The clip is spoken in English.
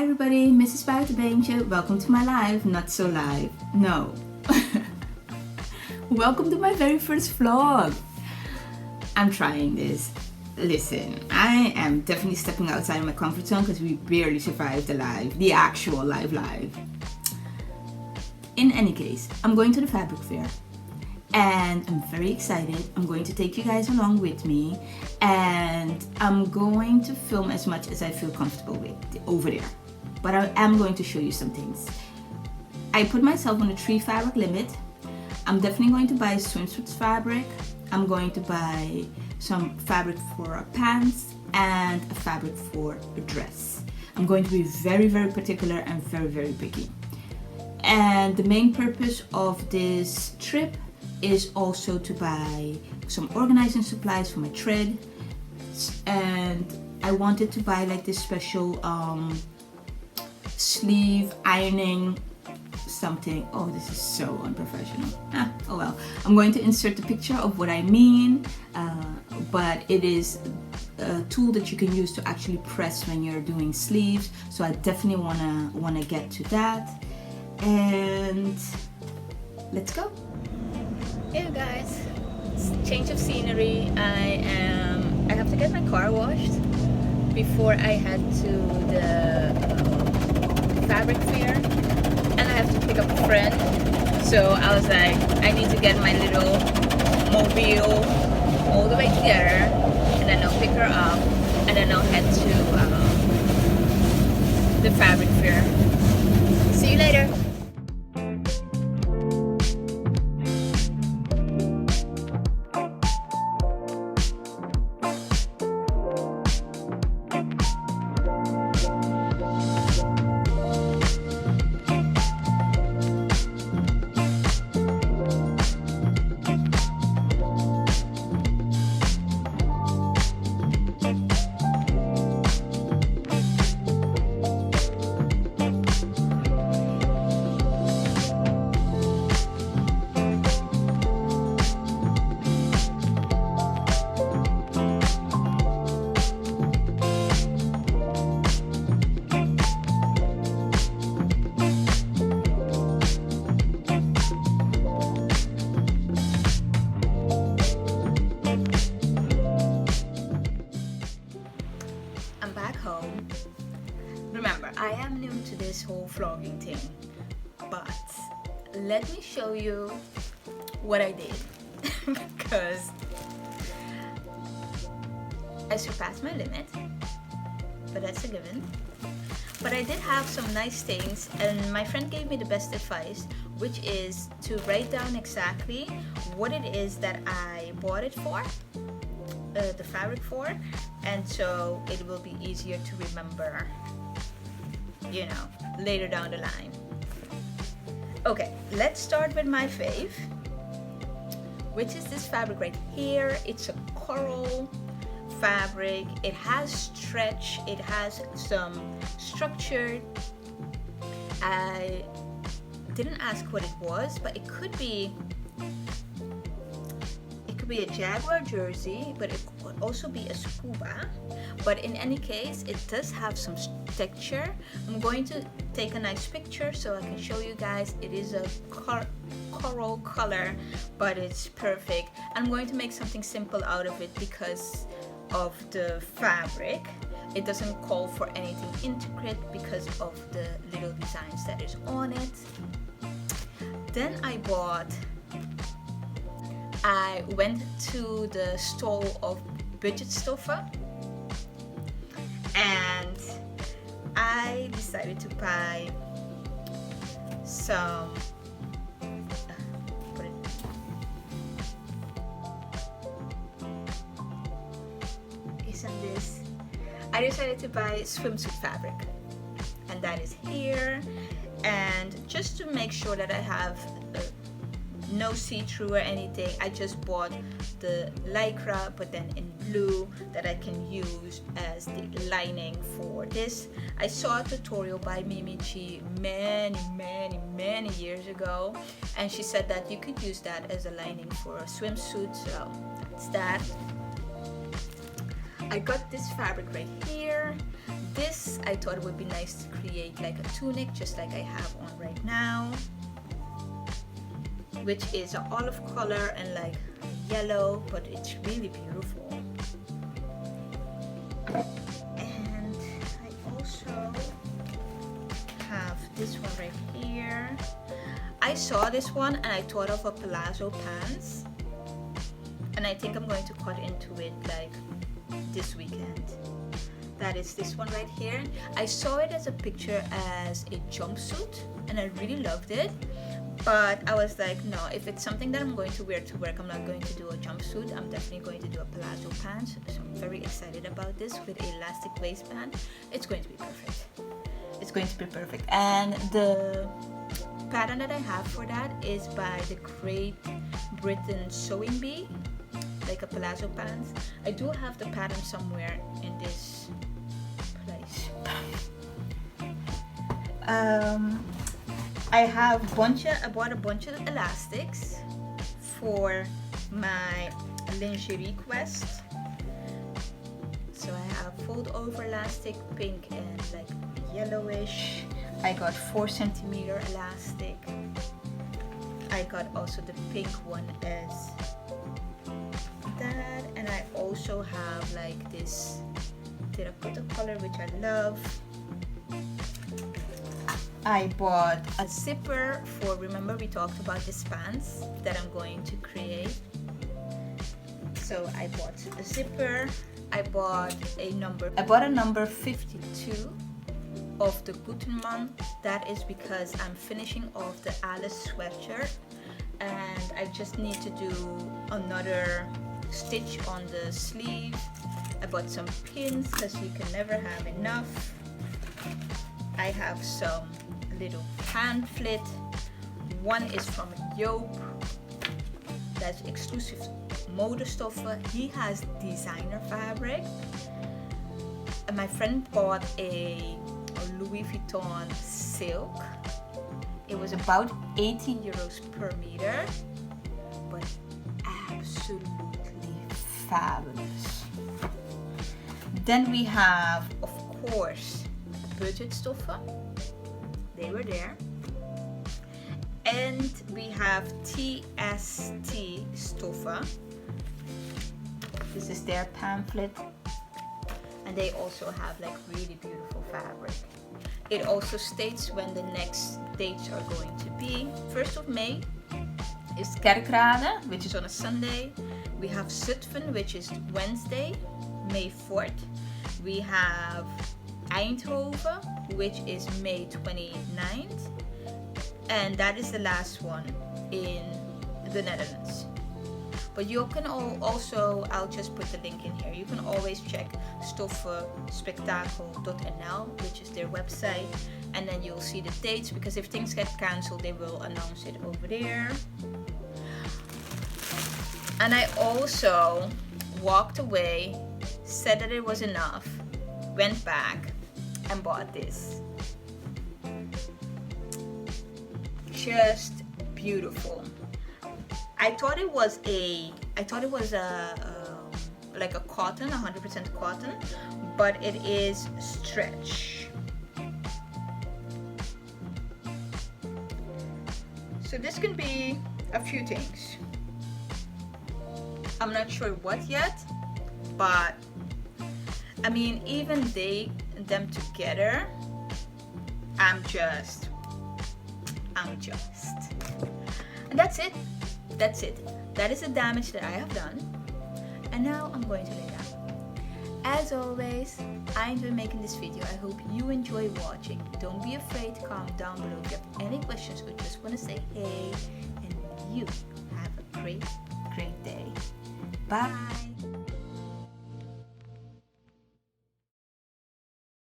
Hi everybody, Mrs. Buitenbeentje. Welcome to my live. Not so live. No. Welcome to my very first vlog. I'm trying this. Listen, I am definitely stepping outside of my comfort zone because we barely survived the actual live. In any case, I'm going to the fabric fair and I'm very excited. I'm going to take you guys along with me and I'm going to film as much as I feel comfortable with over there. But I am going to show you some things. I put myself on a 3 fabric limit. I'm definitely going to buy swimsuit fabric. I'm going to buy some fabric for pants and a fabric for a dress. I'm going to be very, very particular and very, very picky. And the main purpose of this trip is also to buy some organizing supplies for my thread. And I wanted to buy like this special sleeve ironing something. Oh, this is so unprofessional. Oh well. I'm going to insert the picture of what I mean, but it is a tool that you can use to actually press when you're doing sleeves. So I definitely wanna get to that. And let's go. Yeah, guys. Change of scenery. I have to get my car washed before I head to the fabric fair, and I have to pick up a friend. So I was like, I need to get my little mobile all the way together, and then I'll pick her up, and then I'll head to the fabric fair. See you later. Home. Remember, I am new to this whole vlogging thing, but let me show you what I did because I surpassed my limit, but that's a given. But I did have some nice things, and my friend gave me the best advice, which is to write down exactly what it is that I bought it for, the fabric for, and so it will be easier to remember, you know, later down the line. Okay, let's start with my fave, which is this fabric right here. It's a coral fabric. It has stretch, it has some structure. I didn't ask what it was, but it could be a Jaguar jersey, but it could also be a scuba. But in any case, it does have some texture. I'm going to take a nice picture so I can show you guys. It is a coral color, but it's perfect. I'm going to make something simple out of it because of the fabric. It doesn't call for anything intricate because of the little designs that is on it. Then I went to the stall of budget stoffer and I decided to buy some I decided to buy swimsuit fabric, and that is here. And just to make sure that I have no see-through or anything, I just bought the lycra, but then in blue, that I can use as the lining for this. I saw a tutorial by Mimi Chi many years ago, and she said that you could use that as a lining for a swimsuit, so that's that. I got this fabric right here. this, I thought it would be nice to create like a tunic, just like I have on right now, which is an olive color and like yellow, but it's really beautiful. And I also have this one right here. I saw this one and I thought of a palazzo pants, and I think I'm going to cut into it like this weekend. That is this one right here. I saw it as a picture as a jumpsuit and I really loved it, but I was like, no, if it's something that I'm going to wear to work, I'm not going to do a jumpsuit. I'm definitely going to do a palazzo pants. So I'm very excited about this with elastic waistband. It's going to be perfect. It's going to be perfect. And the pattern that I have for that is by the Great Britain Sewing Bee, like a palazzo pants. I do have the pattern somewhere in this place. I bought a bunch of elastics for my lingerie quest. So I have fold over elastic, pink and like yellowish. I got 4 centimeter elastic. I got also the pink one as that, and I also have like this terracotta color, which I love. I bought a zipper for, remember we talked about this pants that I'm going to create. So I bought a zipper. I bought a number 52 of the Gutenmann. That is because I'm finishing off the Alice sweatshirt and I just need to do another stitch on the sleeve. I bought some pins because you can never have enough. I have some little pamphlet. One is from Joop, that's exclusive Modestoffe. He has designer fabric. And my friend bought a Louis Vuitton silk. It was about 80 euros per meter, but absolutely fabulous. Then we have, of course, budget Stoffe. They were there. And we have TST Stoffe. This is their pamphlet. And they also have like really beautiful fabric. It also states when the next dates are going to be. 1st of May is Kerkrade, which is on a Sunday. We have Zutphen, which is Wednesday, May 4th. We have Eindhoven, which is May 29th. And that is the last one in the Netherlands. But you can also, I'll just put the link in here. You can always check Stoffenspektakel.nl, which is their website, and then you'll see the dates, because if things get cancelled, they will announce it over there. And I also walked away, said that it was enough, went back and bought this. Just beautiful. I thought it was like a cotton, 100% cotton, but it is stretch. So this can be a few things. I'm not sure what yet, but I mean, even them together, I'm just. And that's it. That is the damage that I have done. And now I'm going to lay down. As always, I enjoy making this video. I hope you enjoy watching. Don't be afraid to comment down below if you have any questions or just want to say hey. And you have a great day. Bye.